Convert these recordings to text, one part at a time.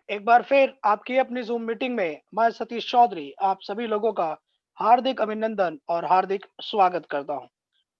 एक बार फिर आपकी अपनी ज़ूम मीटिंग में मैं सतीश चौधरी आप सभी लोगों का हार्दिक अभिनंदन और हार्दिक स्वागत करता हूं।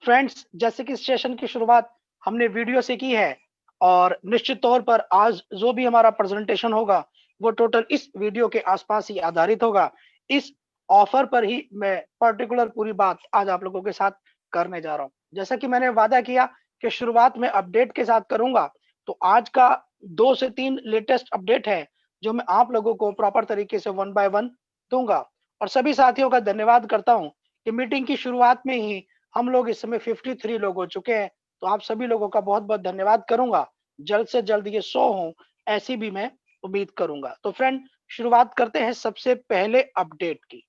फ्रेंड्स, जैसे कि इस सेशन की शुरुआत हमने वीडियो से की है और निश्चित तौर पर आज जो भी हमारा प्रेजेंटेशन होगा वो टोटल इस वीडियो के आसपास ही आधारित होगा। इस ऑफर पर ही मैं पर्टिकुलर पूरी बात आज आप लोगों के साथ करने जा रहा हूं। जैसा कि मैंने वादा किया कि शुरुआत में अपडेट के साथ करूंगा, तो आज का 2 से 3 लेटेस्ट अपडेट है जो मैं आप लोगों को प्रॉपर तरीके से वन बाय वन दूंगा। और सभी साथियों का धन्यवाद करता हूं कि मीटिंग की शुरुआत में ही हम लोग इस समय 53 लोग हो चुके हैं। तो आप सभी लोगों का बहुत बहुत धन्यवाद करूंगा। जल्द से जल्द ये 100 हो, ऐसी भी मैं उम्मीद करूंगा। तो फ्रेंड, शुरुआत करते हैं सबसे पहले अपडेट की।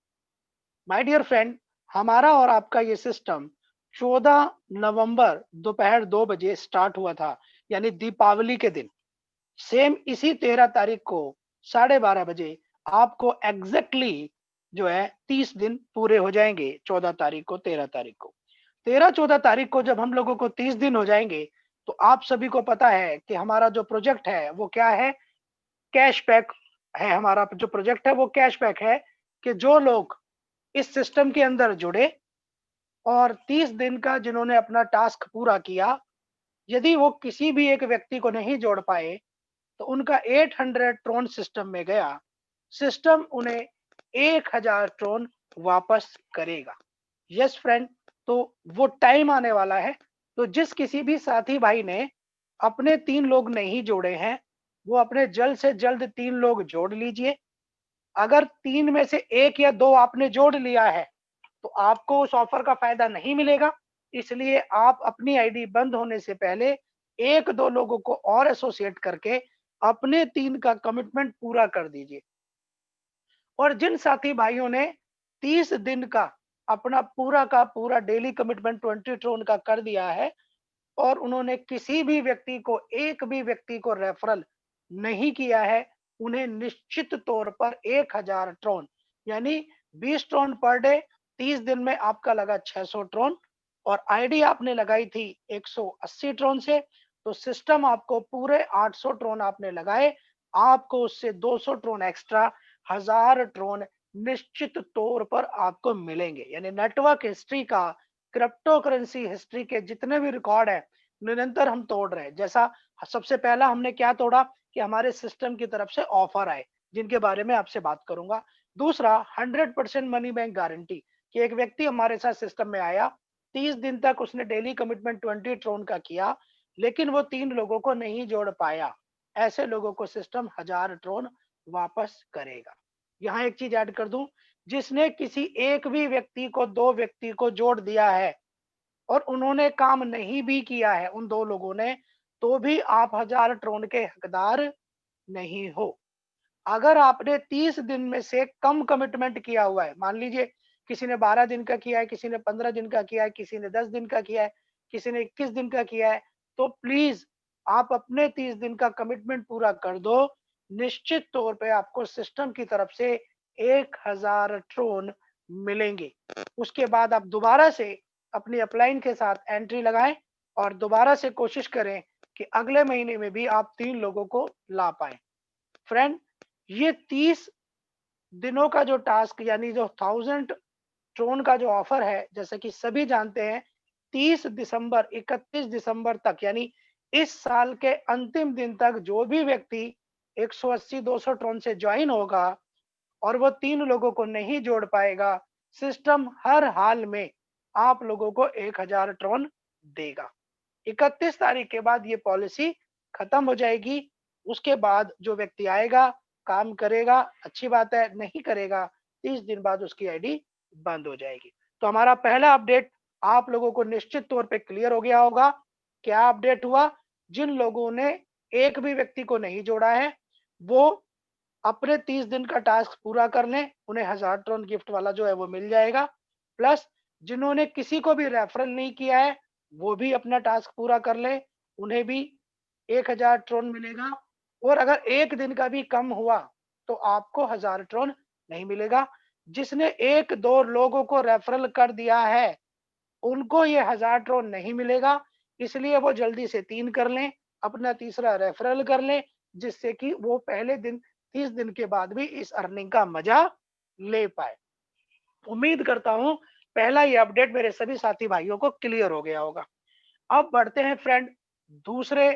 माय डियर फ्रेंड, हमारा और आपका ये सिस्टम 14 नवंबर दोपहर 2 बजे स्टार्ट हुआ था, यानी दीपावली के दिन। सेम इसी 13 तारीख को 12:30 बजे आपको एग्जैक्टली जो है 30 दिन पूरे हो जाएंगे। 14 तारीख को, 13 तारीख को, 13-14 तारीख को जब हम लोगों को 30 दिन हो जाएंगे, तो आप सभी को पता है कि हमारा जो प्रोजेक्ट है वो क्या है, कैशबैक है। हमारा जो प्रोजेक्ट है वो कैशबैक है कि जो लोग इस सिस्टम के अंदर जुड़े और 30 दिन का जिन्होंने अपना टास्क पूरा किया, यदि वो किसी भी एक व्यक्ति को नहीं जोड़ पाए, तो उनका 800 ट्रोन सिस्टम में गया। सिस्टम उन्हें 1000 ट्रोन वापस करेगा। यस फ्रेंड, तो वो टाइम आने वाला है। तो जिस किसी भी साथी भाई ने अपने 3 लोग नहीं जोड़े हैं, वो अपने जल्द से जल्द 3 लोग जोड़ लीजिए। अगर 3 में से 1 या 2 आपने जोड़ लिया है, तो आपको उस ऑफर का फायदा नहीं मिलेगा। इसलिए आप अपनी आईडी बंद होने से पहले 1-2 लोगों को और एसोसिएट करके अपने 3 का कमिटमेंट पूरा कर दीजिए। और जिन साथी भाइयों ने 30 दिन का अपना पूरा का पूरा डेली कमिटमेंट 20 ट्रोन का कर दिया है और उन्होंने किसी भी व्यक्ति को, एक भी व्यक्ति को रेफरल नहीं किया है, उन्हें निश्चित तौर पर 1000 ट्रोन, यानी 20 ट्रोन पर डे, 30 दिन में आपका लगा 600 ट्रोन और आईडी आपने लगाई थी 180 ट्रोन से, तो सिस्टम आपको पूरे 800 ट्रोन आपने लगाए, आपको उससे 200 ट्रोन एक्स्ट्रा, 1000 ट्रोन निश्चित तौर पर आपको मिलेंगे। यानी नेटवर्क हिस्ट्री का, क्रिप्टो करेंसी हिस्ट्री के जितने भी रिकॉर्ड है, निरंतर हम तोड़ रहे हैं। जैसा सबसे पहला हमने क्या तोड़ा कि हमारे सिस्टम की तरफ से ऑफर आए, जिनके बारे में आपसे बात करूंगा। दूसरा, 100% मनी बैंक गारंटी, कि एक व्यक्ति हमारे साथ सिस्टम में आया, 30 दिन तक उसने डेली कमिटमेंट 20 ट्रोन का किया, लेकिन वो 3 लोगों को नहीं जोड़ पाया। ऐसे लोगों को सिस्टम 1000 ट्रोन वापस करेगा। यहाँ एक चीज ऐड कर दूं, जिसने किसी एक भी व्यक्ति को, 2 व्यक्ति को जोड़ दिया है और उन्होंने काम नहीं भी किया है, उन 2 लोगों ने, तो भी आप 1000 ट्रोन के हकदार नहीं हो। अगर आपने 30 दिन में से कम कमिटमेंट किया हुआ है, मान लीजिए किसी ने 12 दिन का किया है, किसी ने 15 दिन का किया है, किसी ने 10 दिन का किया है, किसी ने 21 दिन का किया है, तो प्लीज आप अपने 30 दिन का कमिटमेंट पूरा कर दो। निश्चित तौर पे आपको सिस्टम की तरफ से 1000 ट्रोन मिलेंगे। उसके बाद आप दोबारा से अपनी अपलाइन के साथ एंट्री लगाएं और दोबारा से कोशिश करें कि अगले महीने में भी आप 3 लोगों को ला पाए। फ्रेंड, ये 30 दिनों का जो टास्क, यानी जो 1000 ट्रोन का जो ऑफर है, जैसे कि सभी जानते हैं, 30 दिसंबर 31 दिसंबर तक, यानी इस साल के अंतिम दिन तक जो भी व्यक्ति 180-200 ट्रोन से ज्वाइन होगा और वो 3 लोगों को नहीं जोड़ पाएगा, सिस्टम हर हाल में आप लोगों को 1000 ट्रोन देगा। 31 तारीख के बाद ये पॉलिसी खत्म हो जाएगी। उसके बाद जो व्यक्ति आएगा, काम करेगा, अच्छी बात है, नहीं करेगा, 30 दिन बाद उसकी आईडी बंद हो जाएगी। तो हमारा पहला अपडेट आप लोगों को निश्चित तौर पे क्लियर हो गया होगा। क्या अपडेट हुआ? जिन लोगों ने एक भी व्यक्ति को नहीं जोड़ा है, वो अपने 30 दिन का टास्क पूरा कर लें, उन्हें 1000 ट्रोन गिफ्ट वाला जो है वो मिल जाएगा। प्लस जिन्होंने किसी को भी रेफरल नहीं किया है, वो भी अपना टास्क पूरा कर ले, उन्हें भी 1000 ट्रोन मिलेगा। और अगर एक दिन का भी कम हुआ, तो आपको 1000 ट्रोन नहीं मिलेगा। जिसने 1-2 लोगों को रेफरल कर दिया है, उनको ये 1000 ट्रोन नहीं मिलेगा। इसलिए वो जल्दी से 3 कर लें, अपना तीसरा रेफरल कर लें, जिससे कि वो पहले दिन 30 दिन के बाद भी इस अर्निंग का मजा ले पाए। उम्मीद करता हूं पहला ये अपडेट मेरे सभी साथी भाइयों को क्लियर हो गया होगा। अब बढ़ते हैं फ्रेंड दूसरे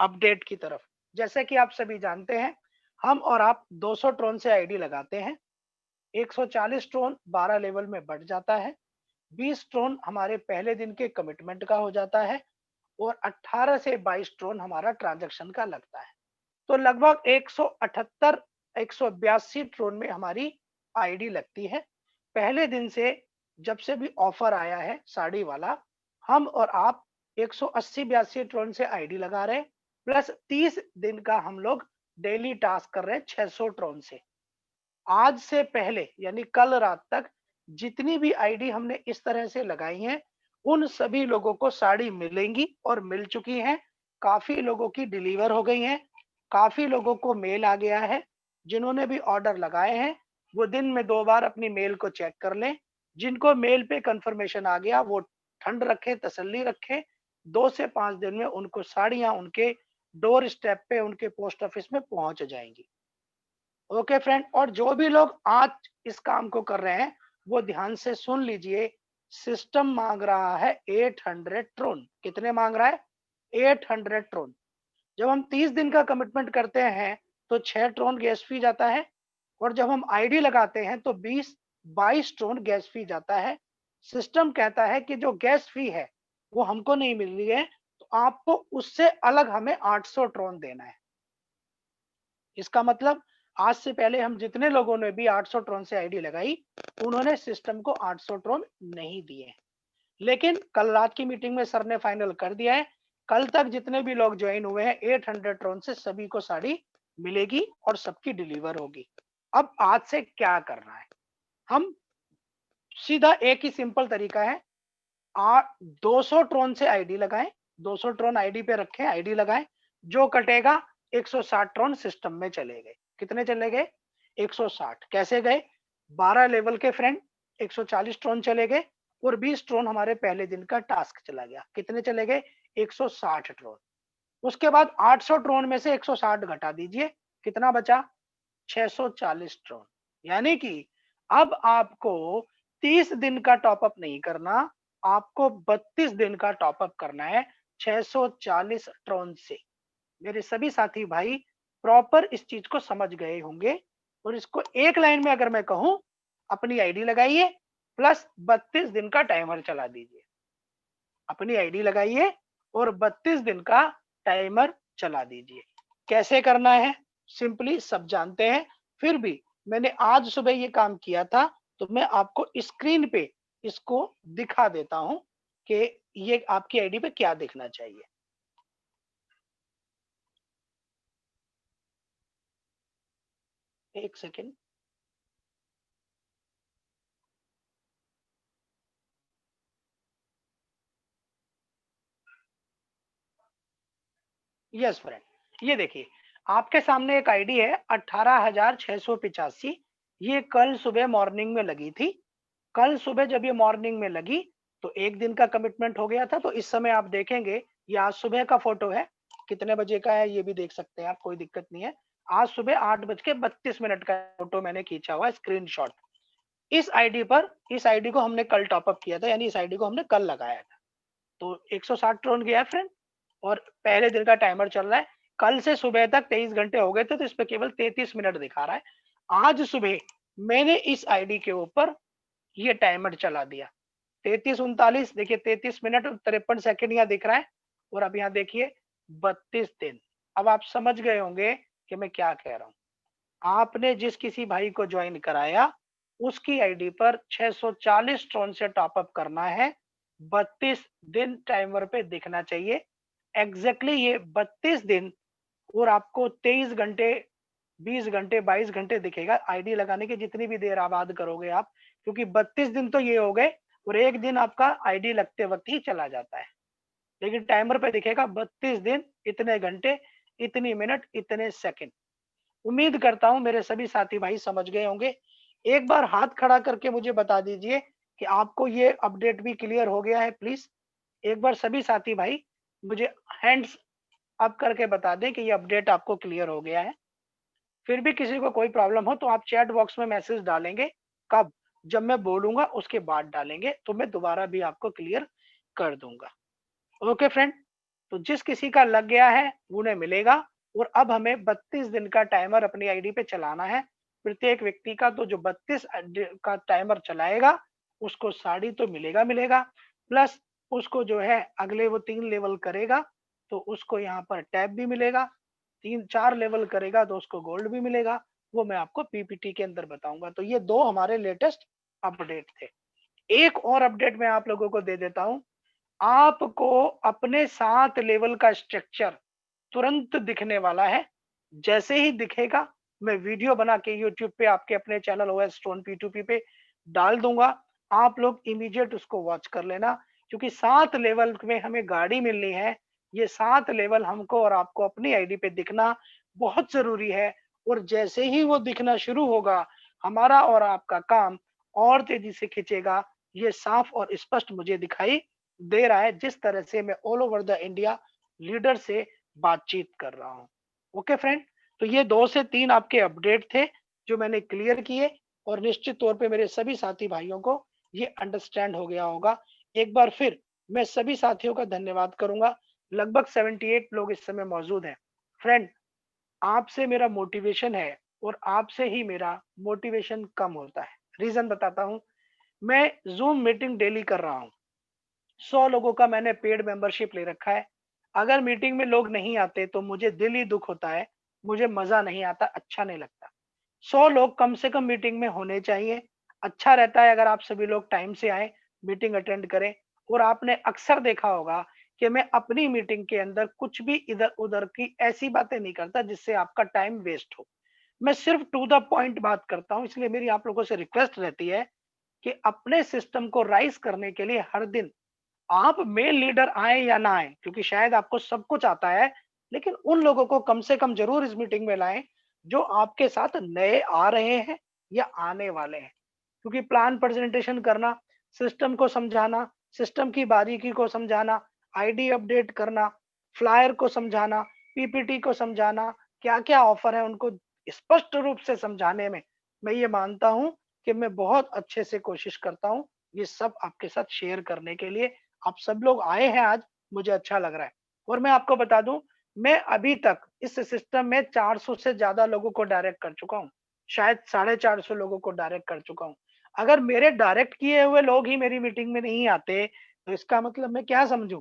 अपडेट की तरफ। जैसे कि आप सभी जानते हैं, हम और आप 200 ट्रोन से आईडी लगाते हैं। 140 ट्रोन 12 लेवल में बढ़ जाता है। 20 ट्रोन हमारे पहले दिन के कमिटमेंट का हो जाता है और 18 से 22 ट्रोन हमारा ट्रांजैक्शन का लगता है। तो लगभग 178 182 ट्रोन में हमारी आईडी लगती है। पहले दिन से जब से भी ऑफर आया है साड़ी वाला, हम और आप 180-82 ट्रोन से आईडी लगा रहे हैं, प्लस 30 दिन का हम लोग डेली टास्क कर रहे हैं 600 ट्रोन से। आज से पहले यानी कल रात तक जितनी भी आईडी हमने इस तरह से लगाई हैं, उन सभी लोगों को साड़ी मिलेंगी और मिल चुकी हैं। काफी लोगों की डिलीवर हो गई हैं, काफी लोगों को मेल आ गया है। जिन्होंने भी ऑर्डर लगाए हैं वो दिन में 2 बार अपनी मेल को चेक कर लें। जिनको मेल पे कंफर्मेशन आ गया वो ठंड रखें, तसल्ली रखें। 2 से 5 दिन में उनको साड़ियां उनके डोर स्टेप पे उनके पोस्ट ऑफिस में पहुंच जाएंगी। ओके फ्रेंड, और जो भी लोग आज इस काम को कर रहे हैं वो ध्यान से सुन लीजिए। सिस्टम मांग रहा है 800 ट्रोन। कितने मांग रहा है? 800 ट्रोन। जब हम 30 दिन का कमिटमेंट करते हैं तो 6 ट्रोन गैस फी जाता है, और जब हम आईडी लगाते हैं तो 20-22 ट्रोन गैस फी जाता है। सिस्टम कहता है कि जो गैस फी है वो हमको नहीं मिल रही है, तो आपको उससे अलग हमें 800 ट्रोन देना है। इसका मतलब आज से पहले हम जितने लोगों ने भी 800 ट्रोन से आईडी लगाई, उन्होंने सिस्टम को 800 ट्रोन नहीं दिए। लेकिन कल रात की मीटिंग में सर ने फाइनल कर दिया है, कल तक जितने भी लोग ज्वाइन हुए हैं 800 ट्रोन से सभी को साड़ी मिलेगी और सबकी डिलीवर होगी। अब आज से क्या करना है? हम सीधा एक ही सिंपल तरीका है, 200 ट्रोन से आईडी लगाएं। 200 ट्रोन आईडी पे रखें, आईडी लगाएं। जो कटेगा 160 ट्रोन सिस्टम में चले गए। कितने चले गए? 160। कैसे गए? 12 लेवल के फ्रेंड 140 ट्रोन चले गए और 20 ट्रोन हमारे पहले दिन का टास्क चला गया। कितने चले गए? 160 ट्रोन। उसके बाद 800 ट्रोन में से 160 घटा दीजिए, कितना बचा? 640 ट्रोन। यानी कि अब आपको 30 दिन का टॉपअप नहीं करना, आपको 32 दिन का टॉपअप करना है 640 ट्रोन से। मेरे सभी साथी भाई प्रॉपर इस चीज को समझ गए होंगे, और इसको एक लाइन में अगर मैं कहूं, अपनी आईडी लगाइए प्लस 32 दिन का टाइमर चला दीजिए। अपनी आईडी लगाइए और 32 दिन का टाइमर चला दीजिए। कैसे करना है? सिंपली सब जानते हैं, फिर भी मैंने आज सुबह ये काम किया था तो मैं आपको स्क्रीन पे इसको दिखा देता हूं कि ये आपकी आईडी पे क्या दिखना चाहिए। एक सेकेंड। यस फ्रेंड, ये देखिए आपके सामने एक आईडी है 18,685। ये कल सुबह मॉर्निंग में लगी थी। कल सुबह जब ये मॉर्निंग में लगी तो एक दिन का कमिटमेंट हो गया था। तो इस समय आप देखेंगे ये आज सुबह का फोटो है। कितने बजे का है ये भी देख सकते हैं आप, कोई दिक्कत नहीं है। आज सुबह 8:32 का फोटो मैंने खींचा हुआ है, स्क्रीनशॉट। इस आईडी पर, इस आईडी को हमने कल टॉपअप किया था, यानी इस आईडी को हमने कल लगाया था। तो 160 ट्रोन गया है फ्रेंड, और पहले दिन का टाइमर चल रहा है। कल से सुबह तक 23 घंटे हो गए थे तो इस पे केवल 33 मिनट दिखा रहा है। आज सुबह मैंने इस आईडी के ऊपर ये टाइमर चला दिया। 33:39, देखिए 33 मिनट और 53 सेकंड यहाँ दिख रहा है। और अब यहाँ देखिए 32 दिन। अब आप समझ गए होंगे कि मैं क्या कह रहा हूँ। आपने जिस किसी भाई को ज्वाइन कराया उसकी आईडी पर 640 ट्रोन से टॉपअप करना है। 32 दिन टाइमर पे दिखना चाहिए। एग्जैक्टली ये 32 दिन, और आपको 23 घंटे, 20 घंटे, 22 घंटे दिखेगा आईडी लगाने की जितनी भी देर आबाद करोगे आप, क्योंकि 32 दिन तो ये हो गए और एक दिन आपका आईडी लगते वक्त ही चला जाता है। लेकिन टाइमर पे दिखेगा 32 दिन, इतने घंटे, इतनी मिनट, इतने सेकंड। उम्मीद करता हूं मेरे सभी साथी भाई समझ गए होंगे। एक बार हाथ खड़ा करके मुझे बता दीजिए कि आपको ये अपडेट भी क्लियर हो गया है प्लीज। एक बार सभी साथी भाई मुझे हैंड्स अप करके बता दें कि ये अपडेट आपको क्लियर हो गया है। फिर भी किसी को कोई प्रॉब्लम हो तो आप चैट बॉक्स में मैसेज डालेंगे। कब? जब मैं बोलूंगा उसके बाद डालेंगे, तो मैं दोबारा भी आपको क्लियर कर दूंगा। ओके फ्रेंड, तो जिस किसी का लग गया है उन्हें मिलेगा। और अब हमें 32 दिन का टाइमर अपनी आईडी पे चलाना है। प्रत्येक व्यक्ति का तो जो 32 का टाइमर चलाएगा उसको साड़ी तो मिलेगा मिलेगा, प्लस उसको जो है अगले वो 3 लेवल करेगा तो उसको यहाँ पर टैब भी मिलेगा। 3-4 लेवल करेगा तो उसको गोल्ड भी मिलेगा। वो मैं आपको पीपीटी के अंदर बताऊंगा। तो ये 2 हमारे लेटेस्ट अपडेट थे। एक और अपडेट मैं आप लोगों को दे देता हूँ। आपको अपने 7 लेवल का स्ट्रक्चर तुरंत दिखने वाला है। जैसे ही दिखेगा मैं वीडियो बना के यूट्यूब पे आपके अपने चैनल ओएस स्टोन P2P पे डाल दूंगा। आप लोग इमीडिएट उसको वॉच कर लेना, क्योंकि 7 लेवल में हमें गाड़ी मिलनी है। ये 7 लेवल हमको और आपको अपनी आईडी पे दिखना बहुत जरूरी है। और जैसे ही वो दिखना शुरू होगा, हमारा और आपका काम और तेजी से खिंचेगा। ये साफ और स्पष्ट मुझे दिखाई दे रहा है, जिस तरह से मैं all over the India leader से बातचीत कर रहा हूँ। ओके फ्रेंड, तो ये 2 से 3 आपके अपडेट थे जो मैंने क्लियर किए, और निश्चित तौर पे मेरे सभी साथी भाइयों को ये अंडरस्टैंड हो गया होगा। एक बार फिर मैं सभी साथियों का धन्यवाद करूंगा। लगभग 78 लोग इस समय मौजूद हैं। फ्रेंड, आपसे मेरा मोटिवेशन है और आपसे ही मेरा मोटिवेशन कम होता है। रीजन बताता हूँ। मैं जूम मीटिंग डेली कर रहा हूँ। 100 लोगों का मैंने पेड मेंबरशिप ले रखा है। अगर मीटिंग में लोग नहीं आते तो मुझे दिल ही दुख होता है, मुझे मजा नहीं आता, अच्छा नहीं लगता। 100 लोग कम से कम मीटिंग में होने चाहिए। अच्छा रहता है अगर आप सभी लोग टाइम से आए, मीटिंग अटेंड करें। और आपने अक्सर देखा होगा कि मैं अपनी मीटिंग के अंदर कुछ भी इधर उधर की ऐसी बातें नहीं करता जिससे आपका टाइम वेस्ट हो। मैं सिर्फ टू द पॉइंट बात करता हूँ। इसलिए मेरी आप लोगों से रिक्वेस्ट रहती है कि अपने सिस्टम को राइज करने के लिए हर दिन आप मेल लीडर आए या ना आए, क्योंकि शायद आपको सब कुछ आता है, लेकिन उन लोगों को कम से कम जरूर इस मीटिंग में लाएं जो आपके साथ नए आ रहे हैं या आने वाले हैं। क्योंकि प्लान प्रेजेंटेशन करना, सिस्टम को समझाना, सिस्टम की बारीकी को समझाना, आईडी अपडेट करना, फ्लायर को समझाना, पीपीटी को समझाना, क्या क्या ऑफर है उनको स्पष्ट रूप से समझाने में मैं ये मानता हूं कि मैं बहुत अच्छे से कोशिश करता हूं ये सब आपके साथ शेयर करने के लिए। आप सब लोग आए हैं आज, मुझे अच्छा लग रहा है। और मैं आपको बता दूं, मैं अभी तक इस सिस्टम में 400 से ज्यादा लोगों को डायरेक्ट कर चुका हूँ। शायद 450 लोगों को डायरेक्ट कर चुका हूँ। अगर मेरे डायरेक्ट किए हुए लोग ही मेरी मीटिंग में नहीं आते तो इसका मतलब मैं क्या समझूं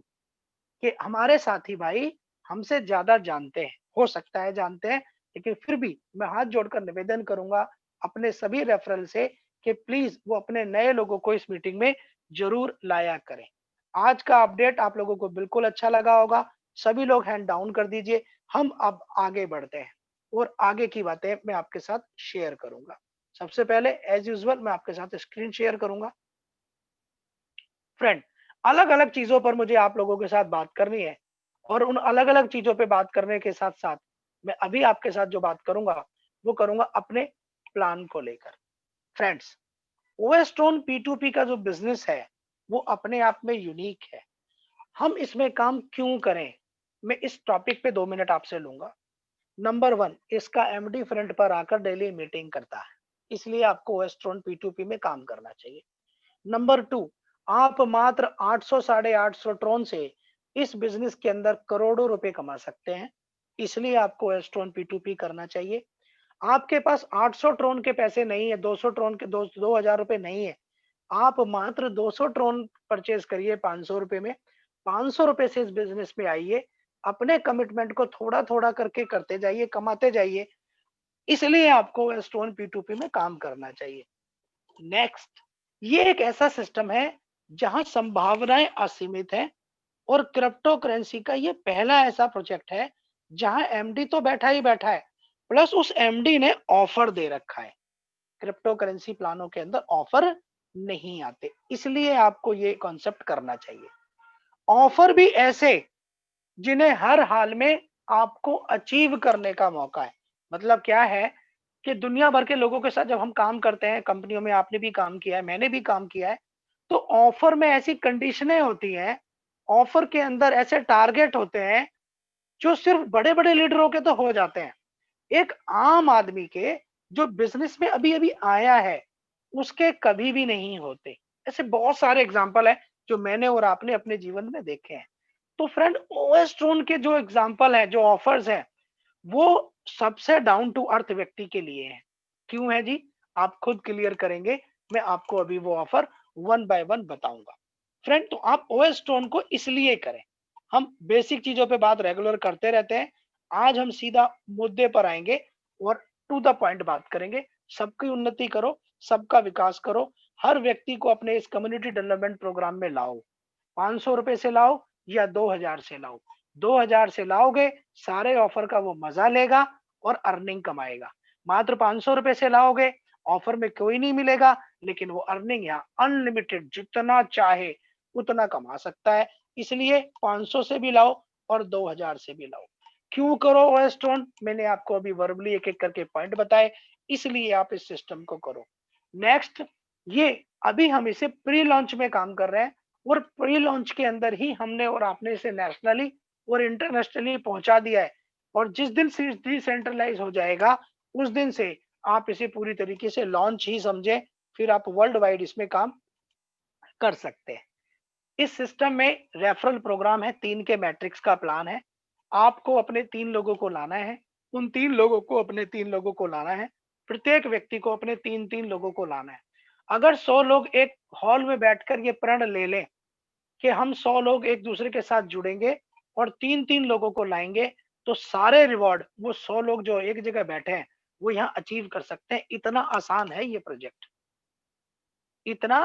कि हमारे साथी भाई हमसे ज्यादा जानते हैं। हो सकता है जानते हैं, लेकिन फिर भी मैं हाथ जोड़कर निवेदन करूंगा अपने सभी रेफरल से कि प्लीज वो अपने नए लोगों को इस मीटिंग में जरूर लाया करें। आज का अपडेट आप लोगों को बिल्कुल अच्छा लगा होगा। सभी लोग हैंड डाउन कर दीजिए। हम अब आगे बढ़ते हैं और आगे की बातें मैं आपके साथ शेयर करूंगा। सबसे पहले एज यूजुअल मैं आपके साथ स्क्रीन शेयर करूंगा। फ्रेंड, अलग अलग चीजों पर मुझे आप लोगों के साथ बात करनी है, और उन अलग अलग चीजों पे बात करने के साथ साथ मैं अभी आपके साथ जो बात करूंगा वो करूंगा अपने प्लान को लेकर। फ्रेंड्स, ओएस्टोन P2P का जो बिजनेस है वो अपने आप में यूनिक है। हम इसमें काम क्यों करें, मैं इस टॉपिक पे 2 मिनट आपसे लूंगा। नंबर 1, इसका एमडी फ्रंट पर आकर डेली मीटिंग करता है, इसलिए आपको ओएस्ट्रोन P2P में काम करना चाहिए। नंबर 2, आप मात्र 800 साढ़े 800 ट्रोन से इस बिजनेस के अंदर करोड़ों रुपए कमा सकते हैं, इसलिए आपको ओएस्ट्रोन P2P करना चाहिए। आपके पास 800 ट्रोन के पैसे नहीं है, 200 ट्रोन के 2000 रुपए नहीं है, आप मात्र 200 ट्रोन परचेज करिए 500 रुपए में। 500 रुपए से इस बिजनेस में आइए, अपने कमिटमेंट को थोड़ा थोड़ा करके करते जाइए, कमाते जाइए। इसलिए आपको स्टोन P2P में काम करना चाहिए। नेक्स्ट, ये एक ऐसा सिस्टम है जहां संभावनाएं असीमित हैं, और क्रिप्टो करेंसी का ये पहला ऐसा प्रोजेक्ट है जहां एमडी तो बैठा ही बैठा है, प्लस उस एमडी ने ऑफर दे रखा है। क्रिप्टो करेंसी प्लानों के अंदर ऑफर नहीं आते, इसलिए आपको ये कॉन्सेप्ट करना चाहिए। ऑफर भी ऐसे जिन्हें हर हाल में आपको अचीव करने का मौका है। मतलब क्या है कि दुनिया भर के लोगों के साथ जब हम काम करते हैं, कंपनियों में आपने भी काम किया है, मैंने भी काम किया है, तो ऑफर में ऐसी कंडीशनें होती हैं, ऑफर के अंदर ऐसे टारगेट होते हैं जो सिर्फ बड़े-बड़े लीडरों के तो हो जाते हैं, एक आम आदमी के जो बिजनेस में अभी अभी आया है उसके कभी भी नहीं होते। ऐसे बहुत सारे एग्जाम्पल है जो मैंने और आपने अपने जीवन में देखे हैं। तो फ्रेंड, ओएस ट्रोन के जो एग्जाम्पल है, जो ऑफर्स है, वो सबसे डाउन टू अर्थ व्यक्ति के लिए है। क्यों है जी? आप खुद क्लियर करेंगे। मैं आपको अभी वो ऑफर वन बाय वन बताऊंगा। फ्रेंड, तो आप ओएस टोन को इसलिए करें। हम बेसिक चीजों पे बात रेगुलर करते रहते हैं। आज हम सीधा मुद्दे पर आएंगे और टू द पॉइंट बात करेंगे। सबकी उन्नति करो, सबका विकास करो, हर व्यक्ति को अपने इस कम्युनिटी डेवलपमेंट प्रोग्राम में लाओ। 500 रुपए से लाओ या 2000 से लाओ। 2000 से लाओगे, सारे ऑफर का वो मजा लेगा और अर्निंग कमाएगा। मात्र 500 रुपए से लाओगे, ऑफर में कोई नहीं मिलेगा, लेकिन वो अर्निंग यहाँ अनलिमिटेड जितना चाहे उतना कमा सकता है। इसलिए 500 से भी लाओ और 2000 से भी लाओ। क्यों करो ओएस टोन? मैंने आपको अभी वर्बली एक एक करके पॉइंट बताए, इसलिए आप इस सिस्टम को करो। नेक्स्ट, ये अभी हम इसे प्री लॉन्च में काम कर रहे हैं और प्री लॉन्च के अंदर ही हमने और आपने इसे नेशनली और इंटरनेशनली पहुंचा दिया है। और जिस दिन से डिसेंट्रलाइज हो जाएगा उस दिन से आप इसे पूरी तरीके से लॉन्च ही समझे, फिर आप वर्ल्ड वाइड इसमें काम कर सकते हैं। इस सिस्टम में रेफरल प्रोग्राम है, 3 के मैट्रिक्स का प्लान है। आपको अपने 3 लोगों को लाना है, उन 3 लोगों को अपने 3 लोगों को लाना है, प्रत्येक व्यक्ति को अपने 3-3 लोगों को लाना है। अगर 100 लोग एक हॉल में बैठकर ये प्रण ले लें कि हम 100 लोग एक दूसरे के साथ जुड़ेंगे और 3-3 लोगों को लाएंगे, तो सारे रिवॉर्ड वो 100 लोग जो एक जगह बैठे हैं वो यहाँ अचीव कर सकते हैं। इतना आसान है ये प्रोजेक्ट, इतना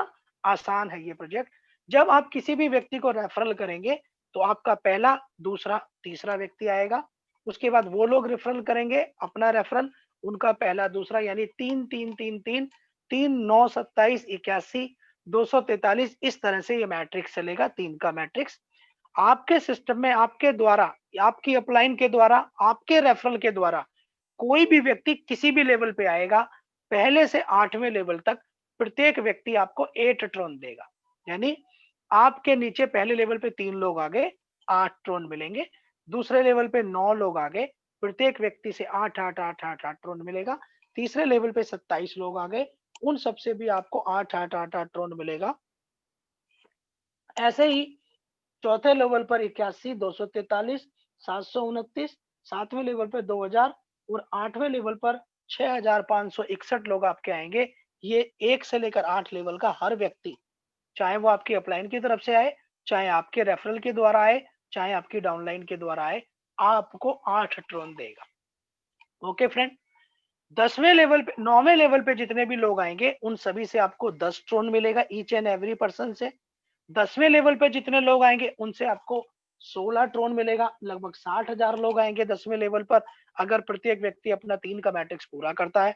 आसान है ये प्रोजेक्ट। जब आप किसी भी व्यक्ति को रेफरल करेंगे तो आपका पहला, दूसरा, तीसरा व्यक्ति आएगा। उसके बाद वो लोग रेफरल करेंगे अपना रेफरल, उनका पहला, दूसरा, यानी 3 3 3 3 3 9 27 81 243। इस तरह से ये मैट्रिक्स चलेगा, 3 का मैट्रिक्स। आपके सिस्टम में आपके द्वारा, आपकी अपलाइन के द्वारा, आपके रेफरल के द्वारा कोई भी व्यक्ति किसी भी लेवल पे आएगा, पहले से 8वें लेवल तक प्रत्येक व्यक्ति आपको 8 ट्रोन देगा। यानी आपके नीचे पहले लेवल पे 3 लोग आ गए, 8 ट्रोन मिलेंगे। दूसरे लेवल पे 9 लोग आ गए, प्रत्येक व्यक्ति से 8 8 8 8 8 ट्रोन मिलेगा। तीसरे लेवल पे 27 लोग आ गए, उन सबसे भी आपको 8 8 8 8 ट्रोन मिलेगा। ऐसे ही चौथे लेवल पर 81, 243, 729, 7वें लेवल पर 2000 और 8वें लेवल पर 6561 लोग आपके आएंगे। ये 1 से लेकर 8 लेवल का हर व्यक्ति, चाहे वो आपकी अपलाइन की तरफ से आए, चाहे आपके रेफरल के द्वारा आए, चाहे आपकी डाउनलाइन के द्वारा आए, आपको 8 ट्रोन देगा। ओके फ्रेंड, 10वें लेवल पे, 9वें लेवल पे जितने भी लोग आएंगे उन सभी से आपको 10 ट्रोन मिलेगा, ईच एंड एवरी पर्सन से। 10वें लेवल पे जितने लोग आएंगे उनसे आपको 16 ट्रोन मिलेगा। लगभग 60,000 लोग आएंगे 10वें लेवल पर, अगर प्रत्येक व्यक्ति अपना 3 का मैट्रिक्स पूरा करता है।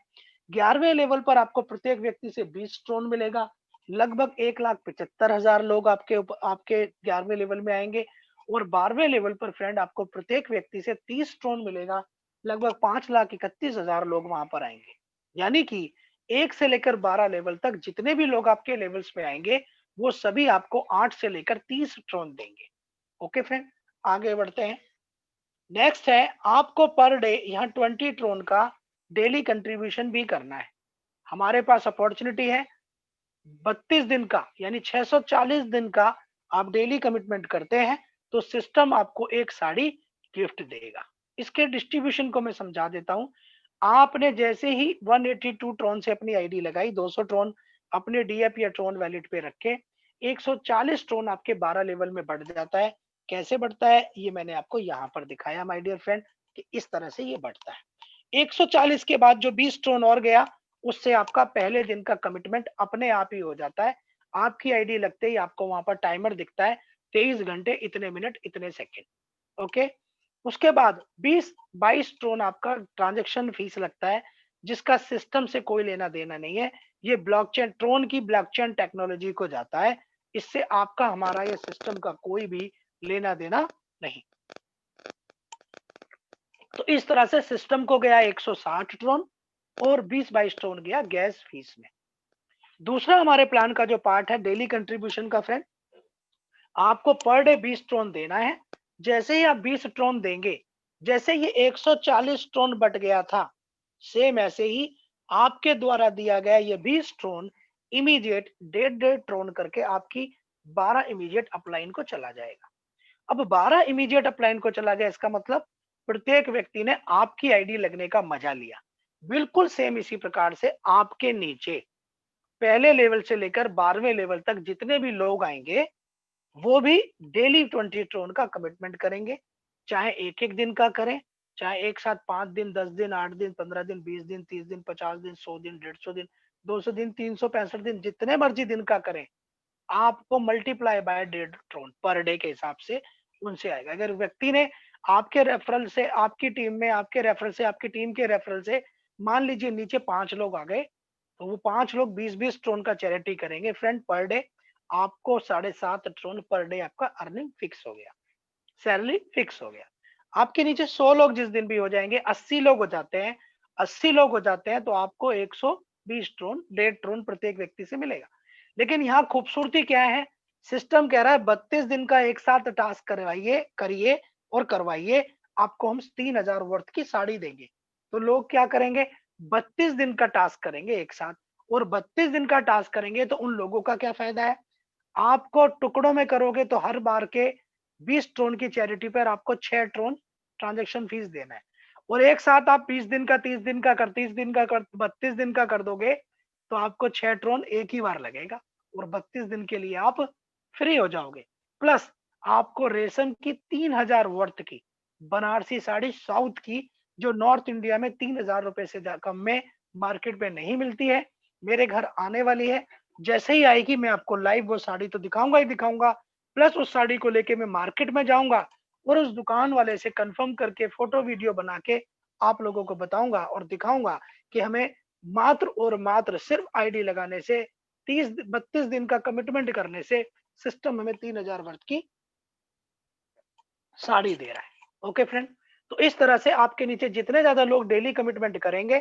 11वें लेवल पर आपको प्रत्येक व्यक्ति से 20 ट्रोन मिलेगा। लगभग 1,75,000 लोग आपके 11वें लेवल में आएंगे। और 12वें लेवल पर फ्रेंड आपको प्रत्येक व्यक्ति से 30 ट्रोन मिलेगा। लगभग 5,31,000 लोग वहां पर आएंगे। यानी कि 1 से लेकर 12 लेवल तक जितने भी लोग आपके लेवल्स पे आएंगे वो सभी आपको 8 से लेकर 30 ट्रोन देंगे। ओके फ्रेंड, आगे बढ़ते हैं। नेक्स्ट है, आपको पर डे यहाँ 20 ट्रोन का डेली कंट्रीब्यूशन भी करना है। हमारे पास अपॉर्चुनिटी है 32 दिन का, यानी 640 दिन का आप डेली कमिटमेंट करते हैं तो सिस्टम आपको एक साड़ी गिफ्ट देगा। इसके डिस्ट्रीब्यूशन को मैं समझा देता हूं। आपने जैसे ही 182 ट्रोन से अपनी आईडी लगाई, 200 ट्रोन अपने डीएप या ट्रोन वैलेट पे रखे, 140 ट्रोन आपके 12 लेवल में बढ़ जाता है। कैसे बढ़ता है ये मैंने आपको यहाँ पर दिखाया माय डियर फ्रेंड, कि इस तरह से ये बढ़ता है। 140 के बाद जो 20 ट्रोन और गया, उससे आपका पहले दिन का कमिटमेंट अपने आप ही हो जाता है। आपकी आईडी लगते ही आपको वहां पर टाइमर दिखता है, 23 घंटे इतने मिनट इतने सेकंड। ओके, उसके बाद 20-22 ट्रोन आपका ट्रांजैक्शन फीस लगता है, जिसका सिस्टम से कोई लेना देना नहीं है। ये ब्लॉकचेन, ट्रोन की ब्लॉकचेन टेक्नोलॉजी को जाता है। इससे आपका, हमारा, ये सिस्टम का कोई भी लेना देना नहीं। तो इस तरह से सिस्टम को गया 160 ट्रोन और 20-22 ट्रोन गया गैस फीस में। दूसरा हमारे प्लान का जो पार्ट है डेली कंट्रीब्यूशन का फ्रेंड, आपको पर डे 20 ट्रोन देना है। जैसे ही आप 20 ट्रोन देंगे, जैसे ये 140 ड्रोन बट गया था, सेम ऐसे ही आपके द्वारा दिया गया ये 20 ड्रोन इमीडिएट 1.5 ड्रोन करके आपकी 12 इमीडिएट अपलाइन को चला जाएगा। अब 12 इमीडिएट अपलाइन को चला गया, इसका मतलब प्रत्येक व्यक्ति ने आपकी आईडी लगने का मजा लिया। बिल्कुल सेम इसी प्रकार से आपके नीचे पहले लेवल से लेकर 12वें लेवल तक जितने भी लोग आएंगे, वो भी डेली 20 ट्रोन का कमिटमेंट करेंगे। चाहे एक एक दिन का करें, चाहे एक साथ 5 दिन, 10 दिन, 8 दिन, 15 दिन, 20 दिन, 30 दिन, 50 दिन, 100 दिन, 150 दिन, 200 दिन, 365 दिन, जितने मर्जी दिन का करें, आपको मल्टीप्लाई बाय 1.5 ट्रोन पर डे के हिसाब से उनसे आएगा। अगर व्यक्ति ने आपके रेफरल से, आपकी टीम में, आपके रेफरल से, आपकी टीम के रेफरल से मान लीजिए नीचे 5 लोग आ गए, तो वो 5 लोग 20-20 ट्रोन का चैरिटी करेंगे फ्रेंड पर डे। आपको 7.5 ट्रोन पर डे आपका अर्निंग फिक्स हो गया, सैलरी फिक्स हो गया। आपके नीचे 100 लोग जिस दिन भी हो जाएंगे, 80 लोग हो जाते हैं, 80 लोग हो जाते हैं तो आपको 120 ट्रोन, 1.5 ट्रोन प्रत्येक व्यक्ति से मिलेगा। लेकिन यहाँ खूबसूरती क्या है, सिस्टम कह रहा है 32 दिन का एक साथ टास्क करवाइए, करिए और करवाइए, आपको हम 3000 वर्थ की साड़ी देंगे। तो लोग क्या करेंगे, 32 दिन का टास्क करेंगे एक साथ, और 32 दिन का टास्क करेंगे तो उन लोगों का क्या फायदा है, आपको टुकड़ों में करोगे तो हर बार के 20 ट्रोन की चैरिटी पर आपको 6 ट्रोन ट्रांजैक्शन फीस देना है। और एक साथ आप 20 दिन का, 30 दिन का कर, 30 दिन का कर, 32 दिन का कर दोगे तो आपको 6 ट्रोन एक ही बार लगेगा और 32 दिन के लिए आप फ्री हो जाओगे। प्लस आपको रेशम की 3000 वर्थ की बनारसी साड़ी साउथ की, जो नॉर्थ इंडिया में 3000 रुपए से कम में मार्केट में नहीं मिलती है, मेरे घर आने वाली है। जैसे ही आएगी मैं आपको लाइव वो साड़ी तो दिखाऊंगा ही दिखाऊंगा, प्लस उस साड़ी को लेके मैं मार्केट में जाऊंगा और उस दुकान वाले से कंफर्म करके फोटो वीडियो बना के आप लोगों को बताऊंगा और दिखाऊंगा कि हमें मात्र और मात्र सिर्फ आईडी लगाने से, 32 दिन का कमिटमेंट करने से सिस्टम हमें 3000 वर्थ की साड़ी दे रहा है। ओके फ्रेंड, तो इस तरह से आपके नीचे जितने ज्यादा लोग डेली कमिटमेंट करेंगे,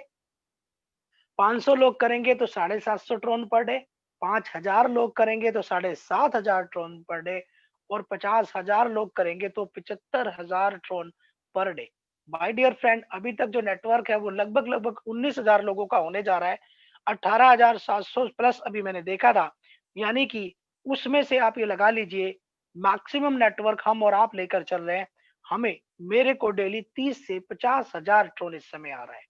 500 लोग करेंगे तो 750 ट्रोन पर डे, 5000 लोग करेंगे तो 7500 ट्रोन पर डे, और 50,000 लोग करेंगे तो 75,000 ट्रोन per day. My dear friend, अभी तक जो नेटवर्क है वो लगभग लगभग 19,000 लोगों का होने जा रहा है। 18,700 प्लस अभी मैंने देखा था, यानी कि उसमें से आप ये लगा लीजिए मैक्सिमम नेटवर्क हम और आप लेकर चल रहे हैं। हमें, मेरे को डेली 30 से 50,000 ट्रोन इस समय आ रहा है।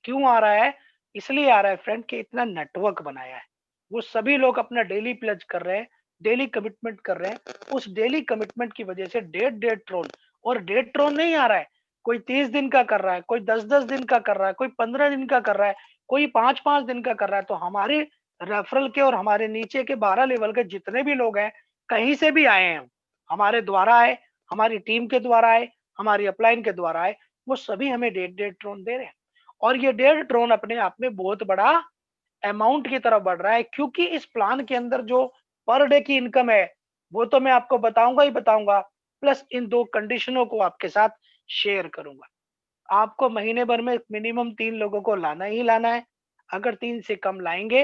क्यों आ रहा है, इसलिए आ रहा है फ्रेंड कि इतना नेटवर्क बनाया है। वो सभी लोग अपना डेली प्लेज कर रहे हैं, डेली कमिटमेंट कर रहे हैं। उस डेली कमिटमेंट की वजह से 1.5 ट्रोन, और 1.5 ट्रोन नहीं आ रहा है, कोई 30 दिन का कर रहा है, कोई 10-10 दिन का कर रहा है, कोई 15 दिन का कर रहा है, कोई 5-5 दिन का कर रहा है। तो हमारे रेफरल के और हमारे नीचे के 12 लेवल के जितने भी लोग हैं, कहीं से भी आए हैं, हमारे द्वारा आए, हमारी टीम के द्वारा आए, हमारी अपलाइन के द्वारा आए, वो सभी हमें 1.5 ट्रोन दे रहे हैं। और ये 1.5 ट्रोन अपने आप में बहुत बड़ा अमाउंट की तरफ बढ़ रहा है, क्योंकि इस प्लान के अंदर जो पर डे की इनकम है वो तो मैं आपको बताऊंगा ही बताऊंगा, प्लस इन दो कंडीशनों को आपके साथ शेयर करूंगा। आपको महीने भर में मिनिमम 3 लोगों को लाना ही लाना है। अगर 3 से कम लाएंगे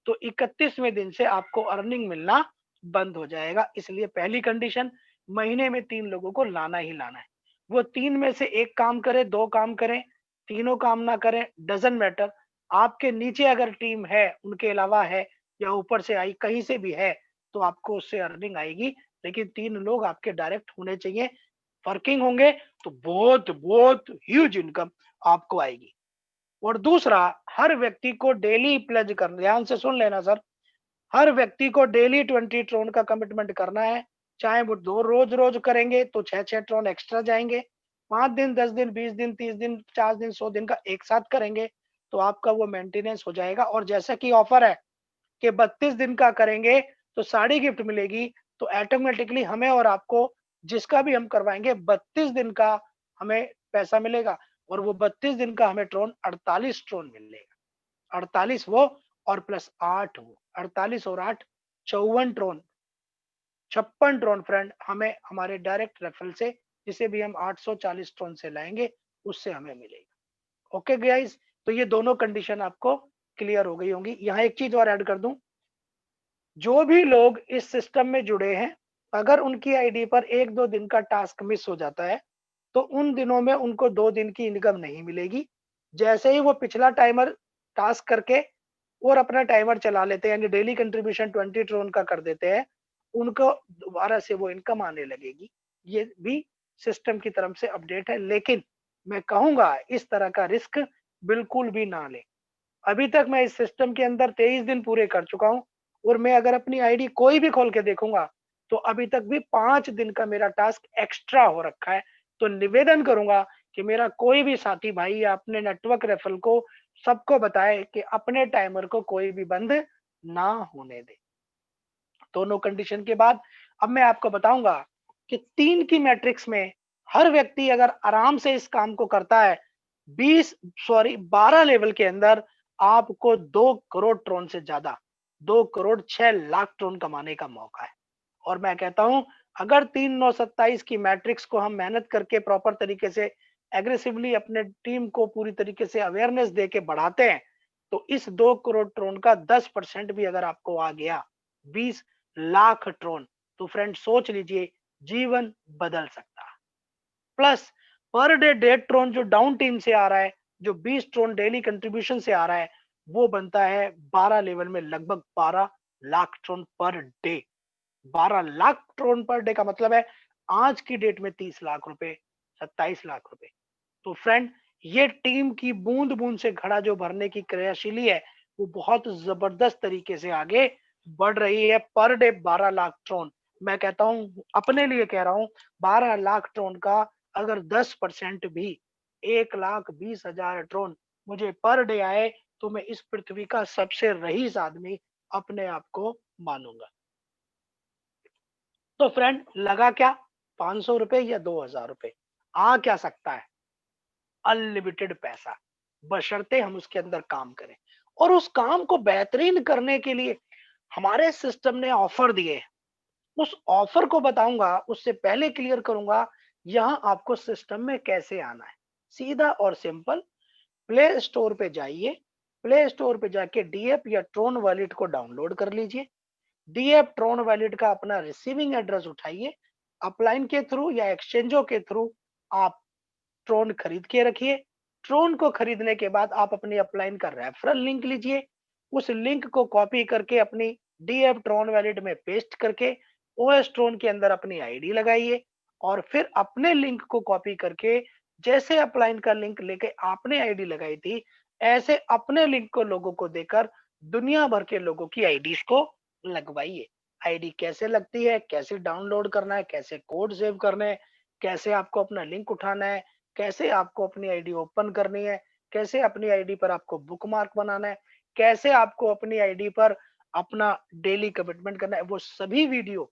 तो 31वें दिन से आपको अर्निंग मिलना बंद हो जाएगा। इसलिए पहली कंडीशन, महीने में 3 लोगों को लाना ही लाना है। वो 3 में से 1 काम करे, 2 काम करें, तीनों काम ना करें, डजंट मैटर। आपके नीचे अगर टीम है, उनके अलावा है या ऊपर से आई, कहीं से भी है, तो आपको उससे अर्निंग आएगी। लेकिन 3 लोग आपके डायरेक्ट होने चाहिए, वर्किंग होंगे, तो बहुत बहुत ह्यूज इनकम आपको आएगी। और दूसरा, हर व्यक्ति को डेली प्लेज कर, ध्यान से सुन लेना सर, हर व्यक्ति को डेली 20 ट्रोन का कमिटमेंट करना है। चाहे वो 2 रोज रोज करेंगे तो 6-6 ट्रोन एक्स्ट्रा जाएंगे, 5 दिन, 10 दिन, 20 दिन, 30 दिन, 50 दिन, 100 दिन का एक साथ करेंगे तो आपका वो मेंटेनेंस हो जाएगा। और जैसा कि ऑफर है कि 32 दिन का करेंगे तो साड़ी गिफ्ट मिलेगी, तो ऑटोमेटिकली हमें और आपको जिसका भी हम करवाएंगे 32 दिन का हमें पैसा मिलेगा। और वो 32 दिन का हमें ट्रोन 48 ट्रोन मिलेगा। 48 वो और प्लस 8 वो, 48 और 8 54 ट्रोन, 56 ट्रोन फ्रेंड हमें हमारे डायरेक्ट रेफरल से, जिसे भी हम 840 ट्रोन से लाएंगे, उससे हमें मिलेगा। ओके गाइस, तो ये दोनों कंडीशन आपको क्लियर हो गई होंगी। यहाँ एक चीज और ऐड कर दूं, जो भी लोग इस सिस्टम में जुड़े हैं, अगर उनकी आईडी पर 1-2 दिन का टास्क मिस हो जाता है तो उन दिनों में उनको 2 दिन की इनकम नहीं मिलेगी। जैसे ही वो पिछला टाइमर टास्क करके और अपना टाइमर चला लेते हैं, यानी डेली कंट्रीब्यूशन 20 ट्रोन का कर देते हैं, उनको दोबारा से वो इनकम आने लगेगी। ये भी सिस्टम की तरफ से अपडेट है, लेकिन मैं कहूँगा इस तरह का रिस्क बिल्कुल भी ना लें। अभी तक मैं इस सिस्टम के अंदर 23 दिन पूरे कर चुका हूँ और मैं अगर अपनी आईडी कोई भी खोल के देखूँगा, तो अभी तक भी 5 दिन का मेरा टास्क एक्स्ट्रा हो रखा है। तो निवेदन करूँगा कि मेरा कोई भी साथी भाई या अपने नेटवर्क रेफरल को सबको बताए कि अपने टाइमर को कोई भी बंद ना होने दे। दोनों कंडीशन के बाद अब मैं आपको बताऊँगा कि 3 की मैट्रिक्स में हर व्यक्ति अगर आराम से इस काम को करता है, 12 लेवल के अंदर आपको 2 करोड़ ट्रोन से ज्यादा 2 करोड़ 6 लाख ट्रोन कमाने का मौका है। और मैं कहता हूं अगर 3927 की मैट्रिक्स को हम मेहनत करके प्रॉपर तरीके से एग्रेसिवली अपने टीम को पूरी तरीके से अवेयरनेस दे के बढ़ाते हैं, तो इस 2 करोड़ ट्रोन का 10% भी अगर आपको आ गया, 20 लाख ट्रोन, तो फ्रेंड सोच लीजिए जीवन बदल सकता है। प्लस पर डे 1.5 ट्रोन जो डाउन टीम से आ रहा है, जो 20 ट्रोन डेली कंट्रीब्यूशन से आ रहा है, वो बनता है 12 लेवल में लगभग 12 lakh Tron per day. 12 lakh Tron per day का मतलब है आज की डेट में 30 लाख रुपए, 27 लाख रुपए। तो फ्रेंड ये टीम की बूंद बूंद से घड़ा जो भरने की क्रियाशीली है, वो बहुत जबरदस्त तरीके से आगे बढ़ रही है। पर डे 12 लाख ट्रोन, मैं कहता हूं अपने लिए कह रहा हूं, 12 लाख ट्रोन का अगर 10% भी 1,20,000 ट्रोन मुझे पर डे आए, तो मैं इस पृथ्वी का सबसे रईस आदमी अपने आप को मानूंगा। तो फ्रेंड लगा क्या, 500 रुपए या 2,000 रुपए, आ क्या सकता है, अनलिमिटेड पैसा, बशर्ते हम उसके अंदर काम करें। और उस काम को बेहतरीन करने के लिए हमारे सिस्टम ने ऑफर दिए। उस ऑफर को बताऊंगा, उससे पहले क्लियर करूंगा यहाँ आपको सिस्टम में कैसे आना है। सीधा और सिंपल, प्ले स्टोर पे जाइए, प्ले स्टोर पे जाके डीएफ या ट्रोन वॉलेट को डाउनलोड कर लीजिए। डीएफ ट्रोन वॉलेट का अपना रिसीविंग एड्रेस उठाइए, अपलाइन के थ्रू या एक्सचेंजों के थ्रू आप ट्रोन खरीद के रखिए। ट्रोन को खरीदने के बाद आप अपनी अपलाइन का रेफरल लिंक लीजिए, उस लिंक को कॉपी करके अपनी डीएफ ट्रोन वैलेट में पेस्ट करके ओएस ट्रोन के अंदर अपनी आईडी लगाइए और फिर अपने लिंक को कॉपी करके जैसे अपलाइन का लिंक लेके आपने आईडी लगाई थी, ऐसे अपने लिंक को लोगों को देकर दुनिया भर के लोगों की आईडीज को लगवाइए। आईडी कैसे लगती है, कैसे डाउनलोड करना है, कैसे कोड सेव करना है, कैसे आपको अपना लिंक उठाना है, कैसे आपको अपनी आईडी ओपन करनी है, कैसे अपनी आईडी पर आपको बुकमार्क बनाना है, कैसे आपको अपनी आईडी पर अपना डेली कमिटमेंट करना है, वो सभी वीडियो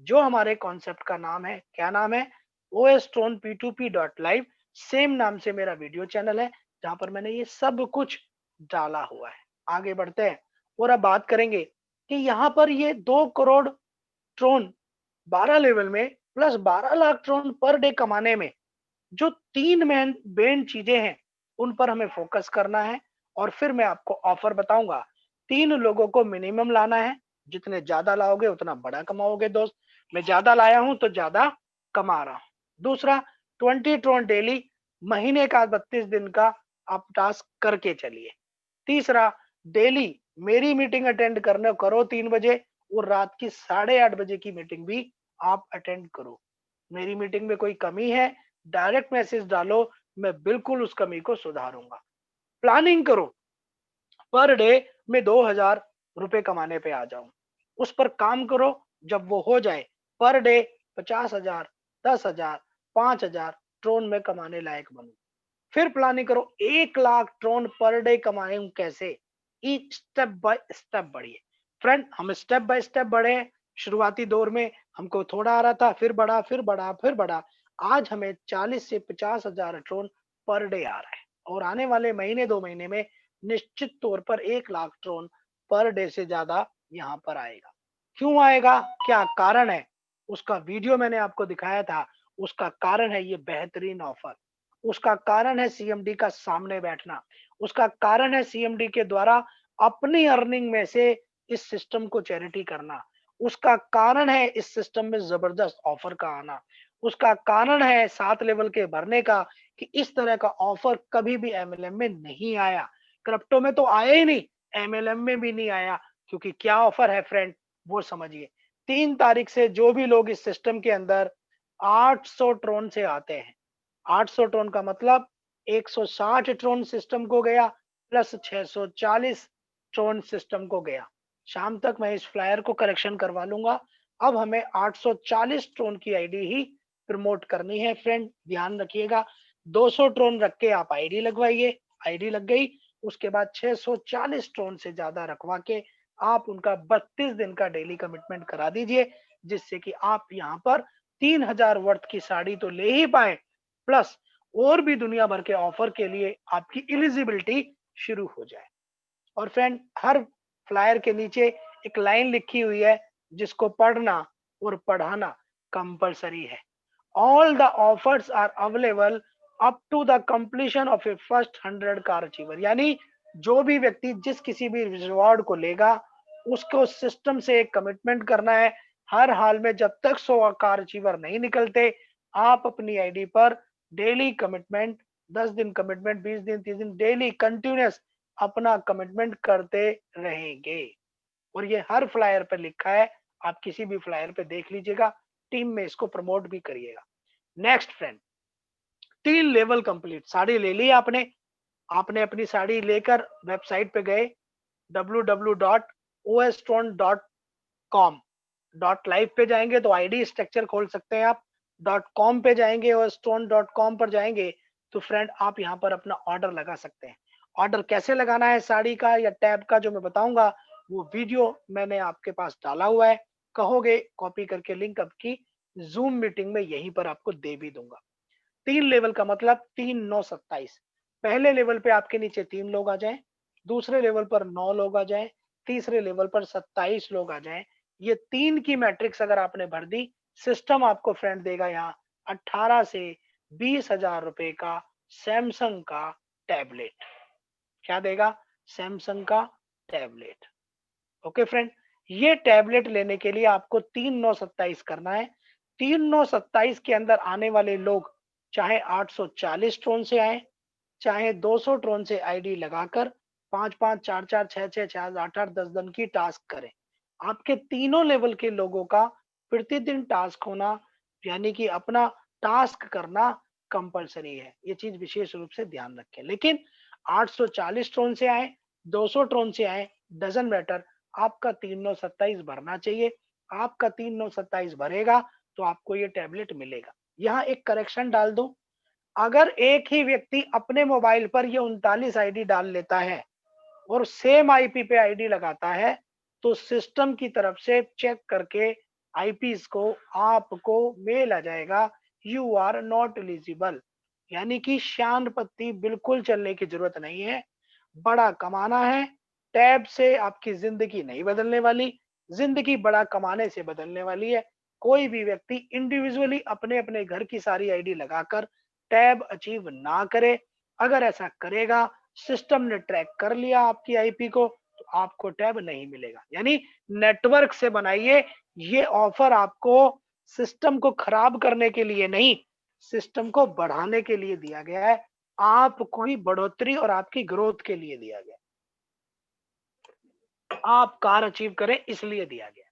जो हमारे कॉन्सेप्ट का नाम है, क्या नाम है, OSTrone P2P.live, सेम नाम से मेरा वीडियो चैनल है, जहां पर मैंने ये सब कुछ डाला हुआ है। आगे बढ़ते हैं और अब बात करेंगे कि यहाँ पर ये 2 करोड़ ट्रोन 12 लेवल में plus 12 lakh Tron per day कमाने में जो 3 मेन चीजें हैं, उन पर हमें फोकस करना है। और फिर मैं आपको ऑफर बताऊंगा। 3 लोगों को मिनिमम लाना है, जितने ज्यादा लाओगे उतना बड़ा कमाओगे दोस्त। मैं ज्यादा लाया हूं तो ज्यादा कमा रहा हूं। दूसरा, 20 ट्रोन डेली, महीने का 32 दिन का आप टास्क करके चलिए। तीसरा, डेली मेरी मीटिंग अटेंड करने करो 3 बजे, और रात की 8:30 बजे की मीटिंग भी आप अटेंड करो। मेरी मीटिंग में कोई कमी है, डायरेक्ट मैसेज डालो, मैं बिल्कुल उस कमी को सुधारूंगा। प्लानिंग करो, पर डे में 2,000 रुपए कमाने पे आ जाऊं, उस पर काम करो। जब वो हो जाए, पर डे 50,000, 10,000, 5,000 ट्रोन में कमाने लायक बनूं। फिर प्लानिंग करो 1 लाख ट्रोन पर डे कमाए हूं कैसे, ईच स्टेप बाय स्टेप बढ़िए। फ्रेंड हम स्टेप बाय स्टेप बढ़े हैं। शुरुआती दौर में हमको थोड़ा आ रहा था, फिर बढ़ा, फिर बढ़ा, फिर बढ़ा। आज हमें 40 से 50,000 ट्रोन पर डे आ रहा है और आने वाले महीने 2 महीने में निश्चित तौर पर 1 लाख ट्रोन पर डे से ज्यादा यहाँ पर आएगा। क्यों आएगा, क्या कारण है, उसका वीडियो मैंने आपको दिखाया था। उसका कारण है ये बेहतरीन ऑफर, उसका कारण है सीएमडी का सामने बैठना, उसका कारण है सीएमडी के द्वारा अपनी अर्निंग में से इस सिस्टम को चैरिटी करना, उसका कारण है इस सिस्टम में जबरदस्त ऑफर का आना, उसका कारण है 7 लेवल के भरने का कि इस तरह का ऑफर कभी भी एमएलएम में नहीं आया। क्रिप्टो में तो आया ही नहीं, एमएलएम में भी नहीं आया, क्योंकि क्या ऑफर है फ्रेंड, वो समझिए। 3 तारीख से जो भी लोग इस सिस्टम के अंदर 800 ट्रोन से आते हैं, 800 ट्रोन का मतलब 160 ट्रोन सिस्टम को गया प्लस 640 ट्रोन सिस्टम को गया। शाम तक मैं इस फ्लायर को करेक्शन करवा लूंगा। अब हमें 840 ट्रोन की आईडी ही प्रमोट करनी है फ्रेंड, ध्यान रखिएगा। 200 ट्रोन रख के आप आईडी लगवाइए, आईडी लग गई। उसके बाद 640 ट्रोन से ज्यादा रखवा के आप उनका 32 दिन का डेली कमिटमेंट करा दीजिए, जिससे कि आप यहाँ पर 3000 वर्थ की साड़ी तो ले ही पाए, प्लस और भी दुनिया भर के ऑफर के लिए आपकी एलिजिबिलिटी शुरू हो जाए। और फ्रेंड, हर फ्लायर के नीचे एक लाइन लिखी हुई है जिसको पढ़ना और पढ़ाना कंपलसरी है। All the offers are available up to the completion of a first 100 car achiever, यानी जो भी व्यक्ति जिस किसी भी रिवॉर्ड को लेगा उसको सिस्टम से एक कमिटमेंट करना है। हर हाल में जब तक 100 कार अचीवर नहीं निकलते, आप अपनी आईडी पर डेली कमिटमेंट, 10 दिन कमिटमेंट, 20 दिन, 30 दिन, डेली कंटिन्यूस अपना कमिटमेंट करते रहेंगे। और ये हर फ्लायर पे लिखा है, आप किसी भी फ्लायर पे देख लीजिएगा, टीम में इसको प्रमोट भी करिएगा। Next friend, 3 level complete, sari ले ली आपने, आपने अपनी साड़ी लेकर वेबसाइट पे गए www.ostron.com, .live पे जाएंगे तो आईडी स्ट्रक्चर खोल सकते हैं आप। .com पे जाएंगे और ostron.com पर जाएंगे तो फ्रेंड आप यहाँ पर अपना ऑर्डर लगा सकते हैं। ऑर्डर कैसे लगाना है साड़ी का या टैब का जो मैं बताऊंगा, वो वीडियो मैंने आपके पास डाला हुआ है, कहोगे कॉपी करके लिंक आपकी जूम मीटिंग में यहीं पर आपको दे भी दूंगा। 3 लेवल का मतलब 3 9 27। पहले लेवल पे आपके नीचे 3 लोग आ जाएं, दूसरे लेवल पर 9 लोग आ जाएं, तीसरे लेवल पर 27 लोग आ जाएं। ये 3 की मैट्रिक्स अगर आपने भर दी, सिस्टम आपको फ्रेंड देगा यहाँ 18 से 20,000 रुपए का सैमसंग का टैबलेट। क्या देगा? सैमसंग का टैबलेट। ओके फ्रेंड, ये टैबलेट लेने के लिए आपको 3 9 27 करना है। 3 9 27 के अंदर आने वाले लोग चाहे 840 ट्रोन से आए, चाहे 200 ट्रोन से आईडी लगाकर 5 5 4 4 6 6 4 8 8 10 दिन की टास्क करें। आपके तीनों लेवल के लोगों का प्रतिदिन टास्क होना, यानी कि अपना टास्क करना कंपलसरी है। ये चीज विशेष रूप से ध्यान रखें। लेकिन 840 ट्रोन से आए, 200 ट्रोन से आए, डजंट मैटर, आपका 3 9 27 भरना चाहिए। आपका 3 9 27 भरेगा तो आपको ये टैबलेट मिलेगा। यहाँ एक करेक्शन डाल दूं, अगर एक ही व्यक्ति अपने मोबाइल पर ये 39 आईडी डाल लेता है और सेम आईपी पे आईडी लगाता है, तो सिस्टम की तरफ से चेक करके आईपीस को आपको मेल आ जाएगा, यू आर नॉट एलिजिबल, यानी कि शान पत्ती बिल्कुल चलने की जरूरत नहीं है। बड़ा कमाना है, टैब से आपकी जिंदगी नहीं बदलने वाली, जिंदगी बड़ा कमाने से बदलने वाली है। कोई भी व्यक्ति इंडिविजुअली अपने अपने घर की सारी आईडी लगाकर टैब अचीव ना करे। अगर ऐसा करेगा, सिस्टम ने ट्रैक कर लिया आपकी आईपी को, तो आपको टैब नहीं मिलेगा। यानी नेटवर्क से बनाइए, ये ऑफर आपको सिस्टम को खराब करने के लिए नहीं, सिस्टम को बढ़ाने के लिए दिया गया है, आपको बढ़ोतरी और आपकी ग्रोथ के लिए दिया गया, आप कार अचीव करें इसलिए दिया गया।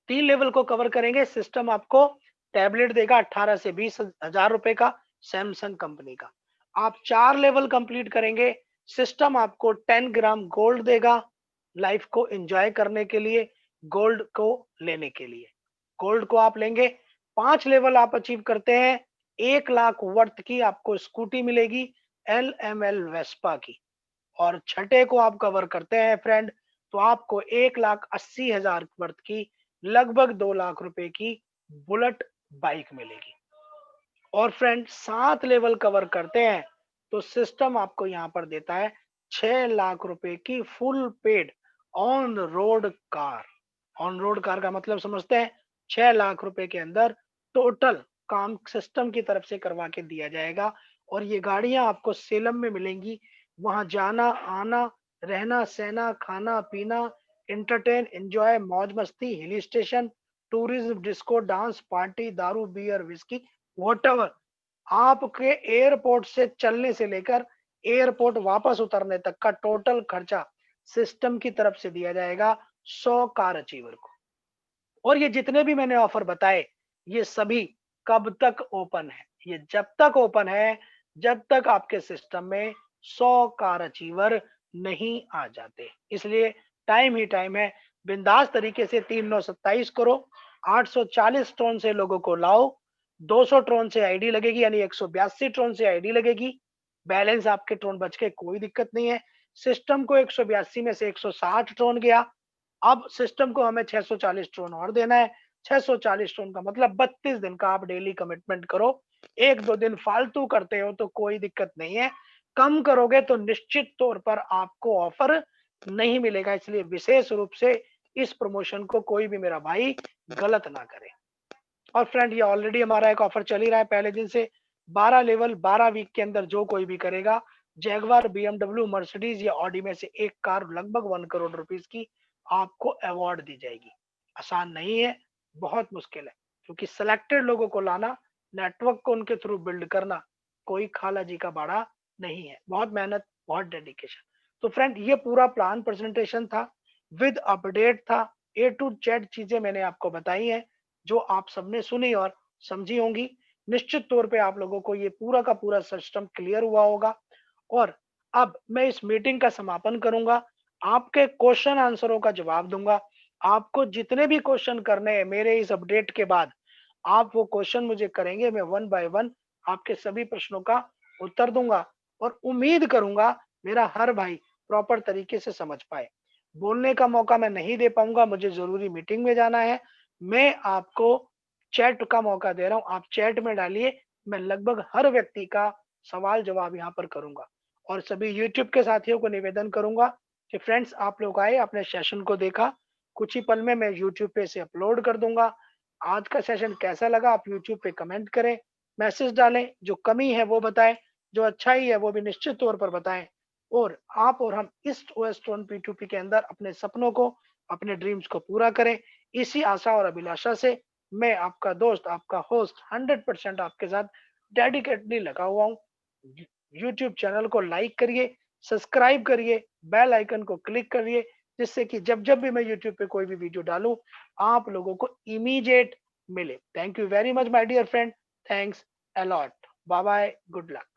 3 लेवल को कवर करेंगे, सिस्टम आपको टैबलेट देगा 18 से 20,000 रुपए का सैमसंग कंपनी का। आप 4 लेवल कंप्लीट करेंगे, सिस्टम आपको 10 ग्राम गोल्ड देगा लाइफ को एंजॉय करने के लिए, गोल्ड को लेने के लिए। गोल्ड को आप लेंगे, 5 लेवल आप अचीव करते हैं, 1 लाख वर्थ की आपको स्कूटी मिलेगी LML वेस्पा की। और छठे को आप कवर करते हैं फ्रेंड, तो आपको 1,80,000 वर्थ की लगभग 2 लाख रुपए की बुलेट बाइक मिलेगी। और फ्रेंड 7 लेवल कवर करते हैं तो सिस्टम आपको यहाँ पर देता है 6 लाख रुपए की full paid on road car. On road car का मतलब समझते हैं, 6 लाख रुपए के अंदर टोटल काम सिस्टम की तरफ से करवा के दिया जाएगा। और ये गाड़ियां आपको सेलम में मिलेंगी, वहां जाना आना, रहना सहना, खाना पीना, एंटरटेन एंजॉय, मौज मस्ती, hill station, tourism, disco, dance, party, दारू, बियर, विस्की, व्हाटएवर, आपके एयरपोर्ट से चलने से लेकर एयरपोर्ट वापस उतरने तक का टोटल खर्चा सिस्टम की तरफ से दिया जाएगा 100 कार अचीवर को। और ये जितने भी मैंने ऑफर बताए, ये सभी कब तक ओपन है? ये जब तक ओपन है, जब तक आपके सिस्टम में 100 कार अचीवर नहीं आ जाते। इसलिए टाइम ही टाइम है, बिंदास तरीके से 3927 करो, 840 ट्रोन से लोगों को लाओ, 200 ट्रोन से आईडी लगेगी, यानी 182 ट्रोन से आईडी लगेगी। बैलेंस आपके ट्रोन बच के कोई दिक्कत नहीं है। सिस्टम को 182 में से 160 ट्रोन गया, अब सिस्टम को हमें 640 ट्रोन और देना है। 640 ट्रोन का मतलब 32 दिन का आप डेली कमिटमेंट करो। 1-2 दिन फालतू करते हो तो कोई दिक्कत नहीं है, कम करोगे तो निश्चित तौर पर आपको ऑफर नहीं मिलेगा। इसलिए विशेष रूप से इस प्रमोशन को कोई भी मेरा भाई गलत ना करे। और फ्रेंड, ये ऑलरेडी हमारा एक ऑफर चल ही रहा है पहले दिन से। 12 लेवल 12 वीक के अंदर जो कोई भी करेगा, जैगवार, बीएमडब्ल्यू, मर्सिडीज या ऑडी में से एक कार लगभग 1 करोड़ रुपीस की आपको अवार्ड दी जाएगी। आसान नहीं है, बहुत मुश्किल है, क्योंकि सिलेक्टेड लोगों को लाना, नेटवर्क को उनके थ्रू बिल्ड करना कोई खाला जी का बाड़ा नहीं है। बहुत मेहनत, बहुत डेडिकेशन। तो फ्रेंड, ये पूरा प्लान प्रेजेंटेशन था, विद अपडेट था। ए टू जेड चीजें मैंने आपको बताई हैं, जो आप सबने सुनी और समझी होंगी। निश्चित तौर पे आप लोगों को ये पूरा का पूरा सिस्टम क्लियर हुआ होगा। और अब मैं इस मीटिंग का समापन करूंगा, आपके क्वेश्चन आंसरों का जवाब दूंगा। आपको जितने भी क्वेश्चन करने हैं मेरे इस अपडेट के बाद, आप वो क्वेश्चन मुझे करेंगे, मैं वन बाय वन आपके सभी प्रश्नों का उत्तर दूंगा और उम्मीद करूंगा मेरा हर भाई प्रॉपर तरीके से समझ पाए। बोलने का मौका मैं नहीं दे पाऊंगा, मुझे जरूरी मीटिंग में जाना है। मैं आपको चैट का मौका दे रहा हूं, आप चैट में डालिए, मैं लगभग हर व्यक्ति का सवाल जवाब यहाँ पर करूंगा। और सभी यूट्यूब के साथियों को निवेदन करूंगा कि फ्रेंड्स, आप लोग आए, अपने सेशन को देखा, कुछ ही पल में मैं यूट्यूब पे इसे अपलोड कर दूंगा। आज का सेशन कैसा लगा आप यूट्यूब पे कमेंट करें, मैसेज डालें, जो कमी है वो बताएं, जो अच्छाई है वो भी निश्चित तौर पर बताएं। और आप और हम इस ओएस ट्रोन P2P के अंदर अपने सपनों को, अपने ड्रीम्स को पूरा करें। इसी आशा और अभिलाषा से मैं आपका दोस्त, आपका होस्ट 100% आपके साथ डेडिकेटली लगा हुआ हूँ। यूट्यूब चैनल को लाइक करिए, सब्सक्राइब करिए, बेल आइकन को क्लिक करिए, जिससे कि जब जब भी मैं यूट्यूब पे कोई भी वीडियो डालूं, आप लोगों को इमीडिएट मिले। Thank you very much my dear friend, thanks a lot, bye bye, good luck.